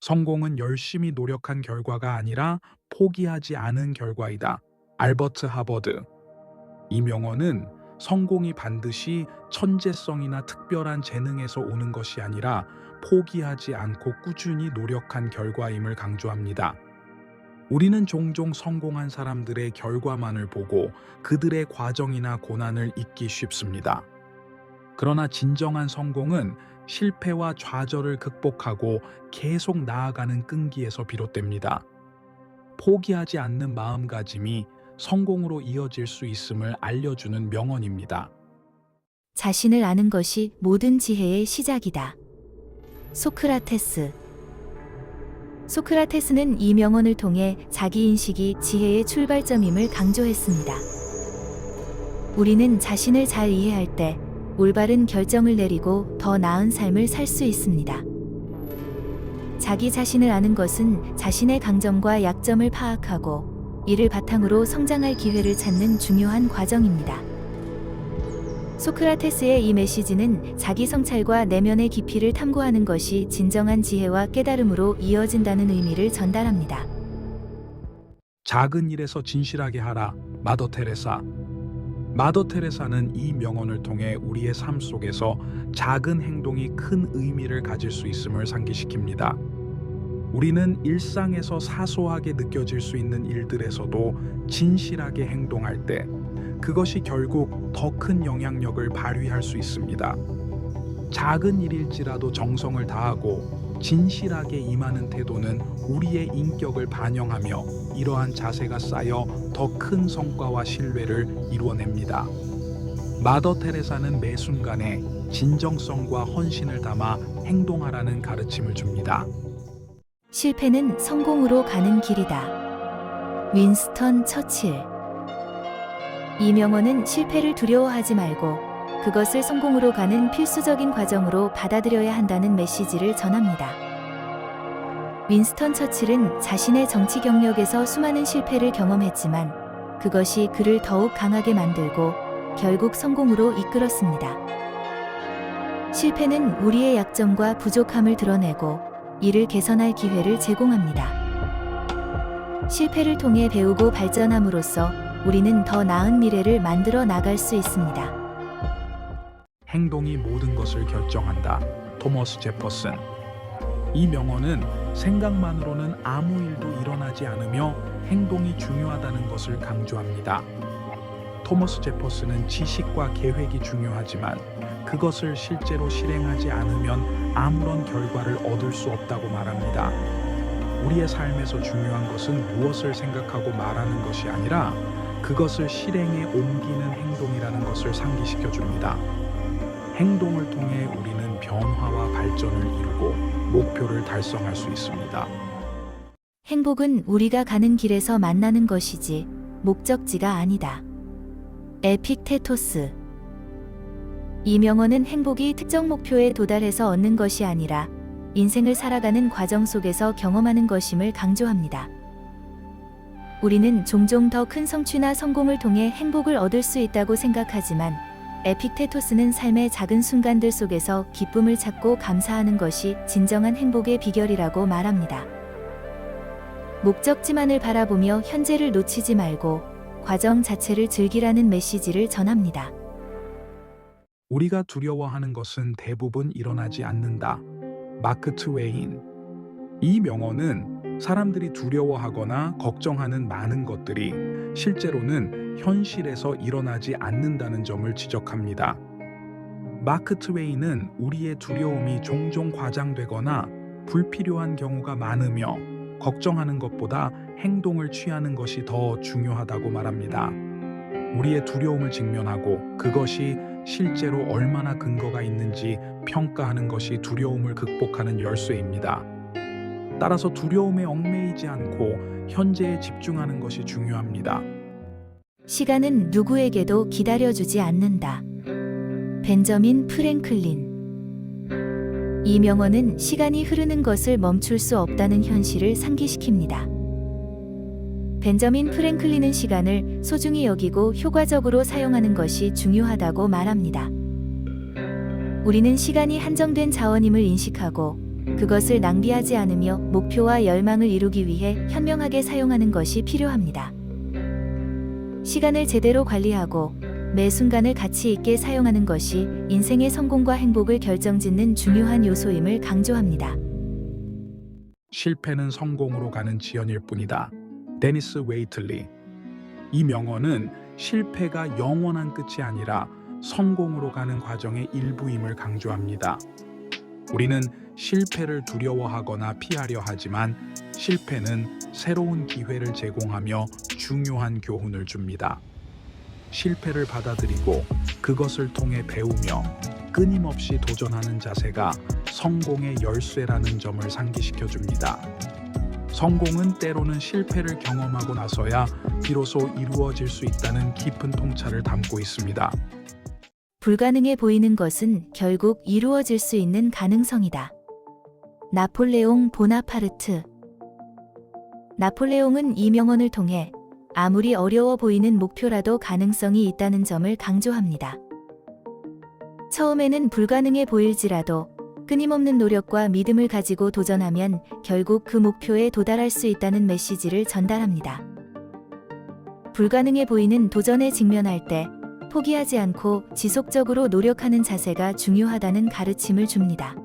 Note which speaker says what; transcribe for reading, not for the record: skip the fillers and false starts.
Speaker 1: 성공은 열심히 노력한 결과가 아니라 포기하지 않은 결과이다. 알버트 하버드. 이 명언은 성공이 반드시 천재성이나 특별한 재능에서 오는 것이 아니라 포기하지 않고 꾸준히 노력한 결과임을 강조합니다. 우리는 종종 성공한 사람들의 결과만을 보고 그들의 과정이나 고난을 잊기 쉽습니다. 그러나 진정한 성공은 실패와 좌절을 극복하고 계속 나아가는 끈기에서 비롯됩니다. 포기하지 않는 마음가짐이 성공으로 이어질 수 있음을 알려주는 명언입니다.
Speaker 2: 자신을 아는 것이 모든 지혜의 시작이다. 소크라테스. 소크라테스는 이 명언을 통해 자기인식이 지혜의 출발점임을 강조했습니다. 우리는 자신을 잘 이해할 때 올바른 결정을 내리고 더 나은 삶을 살 수 있습니다. 자기 자신을 아는 것은 자신의 강점과 약점을 파악하고 이를 바탕으로 성장할 기회를 찾는 중요한 과정입니다. 소크라테스의 이 메시지는 자기 성찰과 내면의 깊이를 탐구하는 것이 진정한 지혜와 깨달음으로 이어진다는 의미를 전달합니다.
Speaker 1: 작은 일에서 진실하게 하라. 마더 테레사. 마더 테레사는 이 명언을 통해 우리의 삶 속에서 작은 행동이 큰 의미를 가질 수 있음을 상기시킵니다. 우리는 일상에서 사소하게 느껴질 수 있는 일들에서도 진실하게 행동할 때 그것이 결국 더 큰 영향력을 발휘할 수 있습니다. 작은 일일지라도 정성을 다하고 진실하게 임하는 태도는 우리의 인격을 반영하며 이러한 자세가 쌓여 더 큰 성과와 신뢰를 이루어냅니다. 마더 테레사는 매 순간에 진정성과 헌신을 담아 행동하라는 가르침을 줍니다.
Speaker 2: 실패는 성공으로 가는 길이다. 윈스턴 처칠. 이 명언은 실패를 두려워하지 말고 그것을 성공으로 가는 필수적인 과정으로 받아들여야 한다는 메시지를 전합니다. 윈스턴 처칠은 자신의 정치 경력에서 수많은 실패를 경험했지만 그것이 그를 더욱 강하게 만들고 결국 성공으로 이끌었습니다. 실패는 우리의 약점과 부족함을 드러내고 이를 개선할 기회를 제공합니다. 실패를 통해 배우고 발전함으로써 우리는 더 나은 미래를 만들어 나갈 수 있습니다.
Speaker 1: 행동이 모든 것을 결정한다. 토머스 제퍼슨. 이 명언은 생각만으로는 아무 일도 일어나지 않으며 행동이 중요하다는 것을 강조합니다. 토머스 제퍼슨은 지식과 계획이 중요하지만 그것을 실제로 실행하지 않으면 아무런 결과를 얻을 수 없다고 말합니다. 우리의 삶에서 중요한 것은 무엇을 생각하고 말하는 것이 아니라 그것을 실행에 옮기는 행동이라는 것을 상기시켜 줍니다. 행동을 통해 우리는 변화와 발전을 이루고 목표를 달성할 수 있습니다.
Speaker 2: 행복은 우리가 가는 길에서 만나는 것이지 목적지가 아니다. 에픽테토스. 이 명언은 행복이 특정 목표에 도달해서 얻는 것이 아니라 인생을 살아가는 과정 속에서 경험하는 것임을 강조합니다. 우리는 종종 더 큰 성취나 성공을 통해 행복을 얻을 수 있다고 생각하지만 에픽테토스는 삶의 작은 순간들 속에서 기쁨을 찾고 감사하는 것이 진정한 행복의 비결이라고 말합니다. 목적지만을 바라보며 현재를 놓치지 말고 과정 자체를 즐기라는 메시지를 전합니다.
Speaker 1: 우리가 두려워하는 것은 대부분 일어나지 않는다. 마크 트웨인. 이 명언은 사람들이 두려워하거나 걱정하는 많은 것들이 실제로는 현실에서 일어나지 않는다는 점을 지적합니다. 마크 트웨인은 우리의 두려움이 종종 과장되거나 불필요한 경우가 많으며 걱정하는 것보다 행동을 취하는 것이 더 중요하다고 말합니다. 우리의 두려움을 직면하고 그것이 실제로 얼마나 근거가 있는지 평가하는 것이 두려움을 극복하는 열쇠입니다. 따라서 두려움에 얽매이지 않고 현재에 집중하는 것이 중요합니다.
Speaker 2: 시간은 누구에게도 기다려주지 않는다. 벤저민 프랭클린. 이 명언은 시간이 흐르는 것을 멈출 수 없다는 현실을 상기시킵니다. 벤저민 프랭클린은 시간을 소중히 여기고 효과적으로 사용하는 것이 중요하다고 말합니다. 우리는 시간이 한정된 자원임을 인식하고 그것을 낭비하지 않으며 목표와 열망을 이루기 위해 현명하게 사용하는 것이 필요합니다. 시간을 제대로 관리하고 매 순간을 가치 있게 사용하는 것이 인생의 성공과 행복을 결정짓는 중요한 요소임을 강조합니다.
Speaker 1: 실패는 성공으로 가는 지연일 뿐이다. 데니스 웨이틀리. 이 명언은 실패가 영원한 끝이 아니라 성공으로 가는 과정의 일부임을 강조합니다. 우리는 실패를 두려워하거나 피하려 하지만 실패는 새로운 기회를 제공하며 중요한 교훈을 줍니다. 실패를 받아들이고 그것을 통해 배우며 끊임없이 도전하는 자세가 성공의 열쇠라는 점을 상기시켜 줍니다. 성공은 때로는 실패를 경험하고 나서야 비로소 이루어질 수 있다는 깊은 통찰을 담고 있습니다.
Speaker 2: 불가능해 보이는 것은 결국 이루어질 수 있는 가능성이다. 나폴레옹 보나파르트. 나폴레옹은 이 명언을 통해 아무리 어려워 보이는 목표라도 가능성이 있다는 점을 강조합니다. 처음에는 불가능해 보일지라도 끊임없는 노력과 믿음을 가지고 도전하면 결국 그 목표에 도달할 수 있다는 메시지를 전달합니다. 불가능해 보이는 도전에 직면할 때 포기하지 않고 지속적으로 노력하는 자세가 중요하다는 가르침을 줍니다.